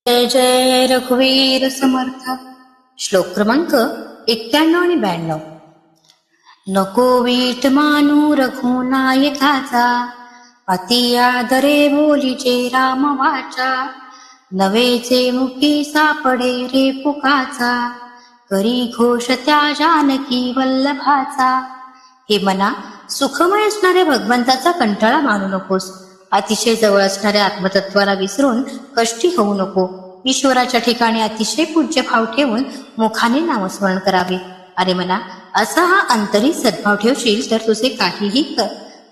जय जय रघुवीर समर्थ. श्लोक क्रमांक 91 आणि 92. नको वीट मानू रघुनायकाचा, अति आदरे बोलीचे राम वाचा. नवेचे मुखी सापडे रे पुकाचा, करी घोष त्या जानकी वल्लभाचा. हे मना, सुखमय असणाऱ्या भगवंताचा कंटाळा मानू नकोस. अतिशय जवळ असणाऱ्या आत्मतत्वाला विसरून कष्टी होऊ नको. ईश्वराच्या ठिकाणी अतिशय पूज्य भाव ठेवून मुखाने नामस्मरण करावे. अरे मना, असा हा अंतरी सद्भाव ठेवशील तर तुझे काहीही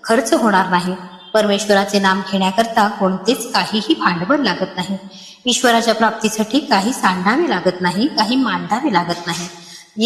खर्च होणार नाही. परमेश्वराचे नाम घेण्याकरता कोणतेच काहीही भांडवल लागत नाही. ईश्वराच्या प्राप्तीसाठी काही सांडावे लागत नाही, काही मांडावे लागत नाही.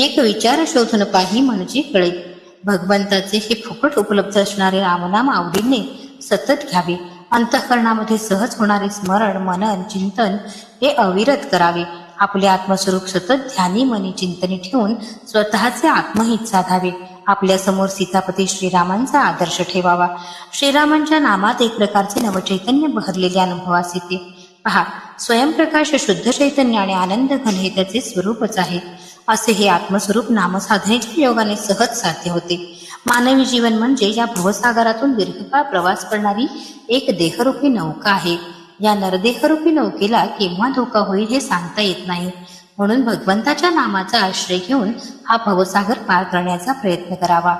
एक विचार शोधून पाही म्हणजे कळेल. भगवंताचे हे फुकट उपलब्ध असणारे रामनाम आवडीने सतत घ्यावे. अंतःकरणामध्ये सहज होणारे स्मरण, मनन, चिंतन हे अविरत करावे. आपले आत्मस्वरूप सतत ध्यानी मनी चिंतनी ठेवून स्वतःचे आत्महित साधावे. आपल्या समोर सीतापती श्रीरामांचा आदर्श ठेवावा. श्रीरामांच्या नामात एक प्रकारचे नवचैतन्य बहरलेले अनुभवास येते. पहा, स्वयंप्रकाश शुद्ध चैतन्य आणि आनंद घन हे त्याचे स्वरूपच आहे. असे हे आत्मस्वरूप नामसाधनेच्या योगाने सहज साध्य होते. मानवी जीवन म्हणजे या भवसागरातून दीर्घकाळ प्रवास करणारी एक देहरूपी नौका आहे. या नरदेहरूपी नौकेला केव्हा धोका होईल हे सांगता येत नाही. म्हणून भगवंताच्या नामाचा आश्रय घेऊन हा भवसागर पार करण्याचा प्रयत्न करावा.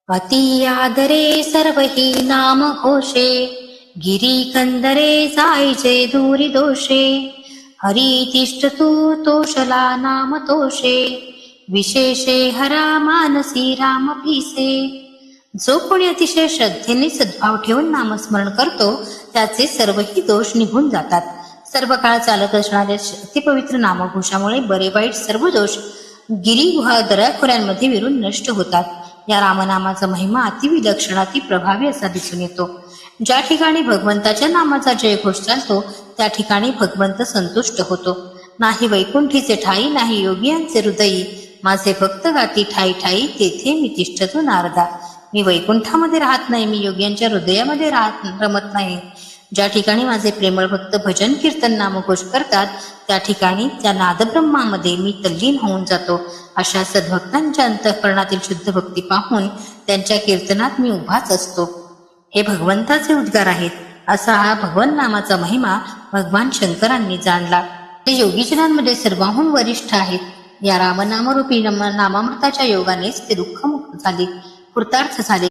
अति आदरे सर्वही नाम घोषे, गिरी कंदरे जायचे दूरी दोषे. हरी तिष्ठ तू तोषला नाम तोषे, विशेषे हरा मानसी राम भीसे. जो कोणी अतिशय श्रद्धेने सद्भाव ठेवून नामस्मरण करतो त्याचे सर्वही दोष निघून जातात. सर्व काळ चालत असणाऱ्या अतिपवित्र नामघोषामुळे बरे वाईट सर्व दोष गिरी गुहा दऱ्याखोऱ्यांमध्ये विरून नष्ट होतात. या रामनामाचा महिमा अतिविलक्षण अति प्रभावी असा दिसून येतो. ज्या ठिकाणी भगवंताच्या नामाचा जयघोष चालतो त्या ठिकाणी भगवंत संतुष्ट होतो. नाही वैकुंठीचे ठाई, नाही योगियांचे हृदयी, माझे भक्त गाती ठाई ठाई, तेथे मी तिष्ठतो नारदा. मी वैकुंठामध्ये राहत नाही, मी योग्यांच्या हृदयामध्ये रमत नाही. ज्या ठिकाणी माझे प्रेमळ भक्त भजन कीर्तन नामघोष करतात त्या ठिकाणी त्या नादब्रह्मामध्ये मी तल्लीन होऊन जातो. अशा सद्भक्तांच्या अंतःकरणातील शुद्ध भक्ती पाहून त्यांच्या कीर्तनात मी उभाच असतो. हे भगवंताचे उद्गार आहेत. असा हा भगवान नामाचा महिमा भगवान शंकरांनी जाणला. ते योगीजनांमध्ये सर्वाहून वरिष्ठ आहेत. या रामनामरूपी नामामृताच्या योगानेच ते दुःखमुक्त झाले, कृतार्थ झाले.